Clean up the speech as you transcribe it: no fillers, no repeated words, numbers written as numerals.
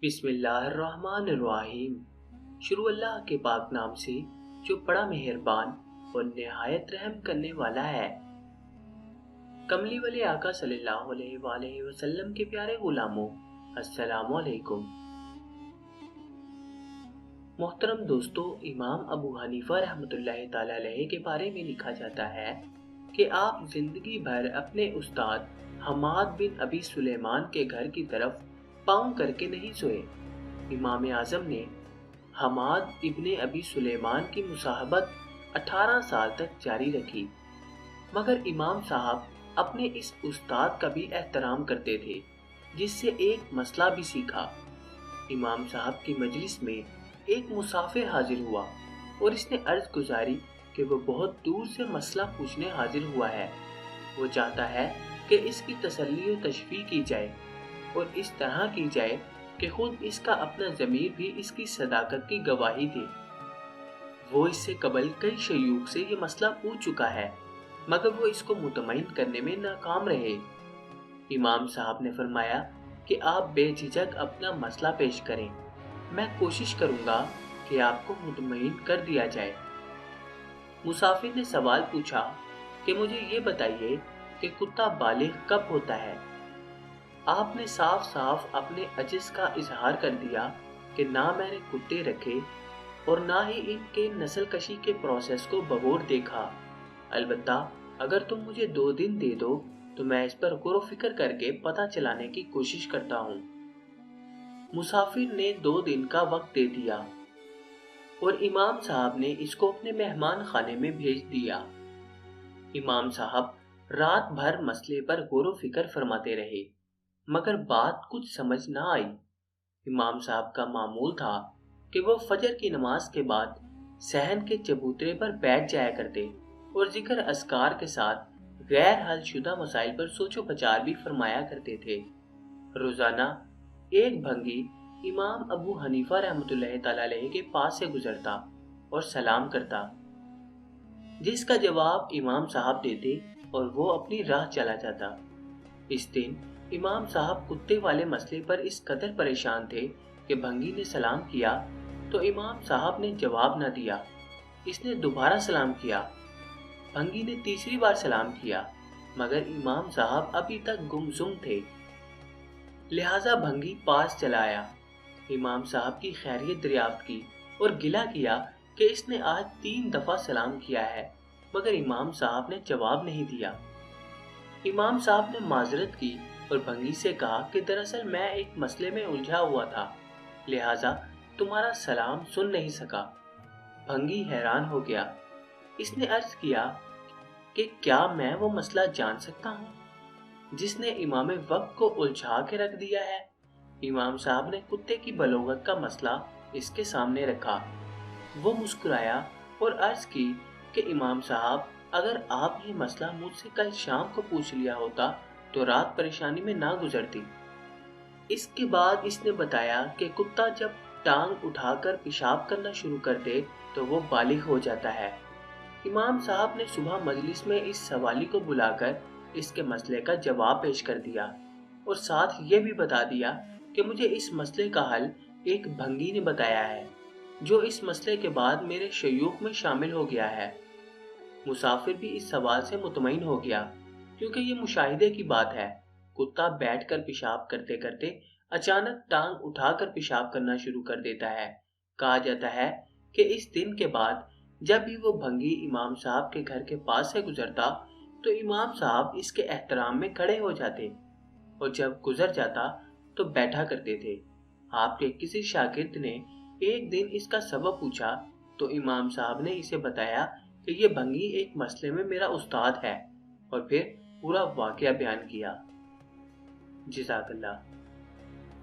बिस्मिल्लाहिर्रहमानिर्रहीम। शुरू अल्लाह के पाक नाम से जो बड़ा मेहरबान और निहायत रहम करने वाला है। कमली वाले आका सल्लल्लाहु अलैहि वसल्लम के प्यारे गुलामों, अस्सलामु अलैकुम। मोहतरम दोस्तों, इमाम अबू हनीफा रहमतुल्लाहि ताला अलैहि के बारे में लिखा जाता है कि आप जिंदगी भर अपने उस्ताद हमाद बिन अबी सुलेमान के घर की तरफ पाँव करके नहीं सोए। इमाम आजम ने हमाद इब्ने अबी सुलेमान की मुसाहबत 18 साल तक जारी रखी, मगर इमाम साहब अपने इस उस्ताद का भी एहतराम करते थे, जिससे एक मसला भी सीखा। इमाम साहब की मजलिस में एक मुसाफिर हाजिर हुआ और इसने अर्ज गुजारी कि वो बहुत दूर से मसला पूछने हाजिर हुआ है। वो चाहता है कि इसकी तसल्ली और तशफी की जाए और इस तरह की जाए कि खुद इसका अपना ज़मीर भी इसकी सदाकत की गवाही दे। वो इससे कबल कई शयूख से ये मसला पूछ चुका है, मगर वो इसको मुतमईन करने में नाकाम रहे। इमाम साहब ने फरमाया कि आप बेझिझक अपना मसला पेश करें, मैं कोशिश करूंगा कि आपको मुतमईन कर दिया जाए। मुसाफिर ने सवाल पूछा कि मुझे ये बताइए कि कुत्ता बालिग कब होता है। आपने साफ साफ अपने अजिज का इजहार कर दिया कि ना मैंने कुत्ते रखे और ना ही इनके नस्ल कशी के प्रोसेस को बगौर देखा। अलबत्ता अगर तुम मुझे 2 दिन दे दो तो मैं इस पर गौर फिक्र करके पता चलाने की कोशिश करता हूँ। मुसाफिर ने 2 दिन का वक्त दे दिया और इमाम साहब ने इसको अपने मेहमान खाने में भेज दिया। इमाम साहब रात भर मसले पर गौर फिक्र फरमाते रहे, मगर बात कुछ समझ ना आई। इमाम साहब का मामूल था कि वो फजर की नमाज के बाद सहन के चबूतरे पर बैठ जाया करते और जिक्र अस्कार के साथ गैर हल शुदा मसाइल पर सोचो विचार भी फरमाया करते थे। रोजाना एक भंगी इमाम अबू हनीफा रहमतुल्लाहि ताला अलैहि के पास से गुजरता और सलाम करता, जिसका जवाब इमाम साहब देते और वो अपनी राह चला जाता। इस दिन इमाम साहब कुत्ते वाले मसले पर इस कदर परेशान थे कि भंगी ने सलाम किया तो इमाम साहब ने जवाब न दिया। इसने दोबारा सलाम किया। भंगी ने तीसरी बार सलाम किया, मगर इमाम साहब अभी तक गुमसुम थे। लिहाजा भंगी पास चला आया, इमाम साहब की खैरियत दरियाफ्त की और गिला किया कि इसने आज 3 दफा सलाम किया है, मगर इमाम साहब ने जवाब नहीं दिया। इमाम साहब ने माजरत की और भंगी से कहा कि दरअसल मैं एक मसले में उलझा हुआ था, लिहाजा तुम्हारा सलाम सुन नहीं सका। भंगी हैरान हो गया। इसने अर्ज किया कि क्या मैं वो मसला जान सकता हूँ जिसने इमाम वक्त को उलझा के रख दिया है। इमाम साहब ने कुत्ते की बलोगत का मसला इसके सामने रखा। वो मुस्कुराया और अर्ज की कि इमाम साहब, अगर आप ये मसला मुझसे कल शाम को पूछ लिया होता तो रात परेशानी में ना गुजरती। इसके बाद इसने बताया कि कुत्ता जब टांग उठाकर पेशाब करना शुरू कर दे तो वो बालिग हो जाता है। इमाम साहब ने सुबह मजलिस में इस सवाली को बुलाकर इसके मसले का जवाब पेश कर दिया और साथ ये भी बता दिया कि मुझे इस मसले का हल एक भंगी ने बताया है, जो इस मसले के बाद मेरे शयूख में शामिल हो गया है। मुसाफिर भी इस सवाल से मुतमईन हो गया, क्योंकि ये मुशाहिदे की बात है। कुत्ता बैठकर पेशाब करते करते अचानक टांग उठाकर पेशाब करना शुरू कर देता है। कहा जाता है कि इस दिन के बाद जब भी वो भंगी इमाम साहब के घर के पास से गुजरता तो इमाम साहब इसके एहतराम में खड़े हो जाते और जब गुजर जाता तो बैठा करते थे। आपके किसी शागिर्द ने एक दिन इसका सबब पूछा तो इमाम साहब ने इसे बताया कि ये भंगी एक मसले में मेरा उस्ताद है और फिर पूरा वाकया बयान किया। जज़ाकल्लाह।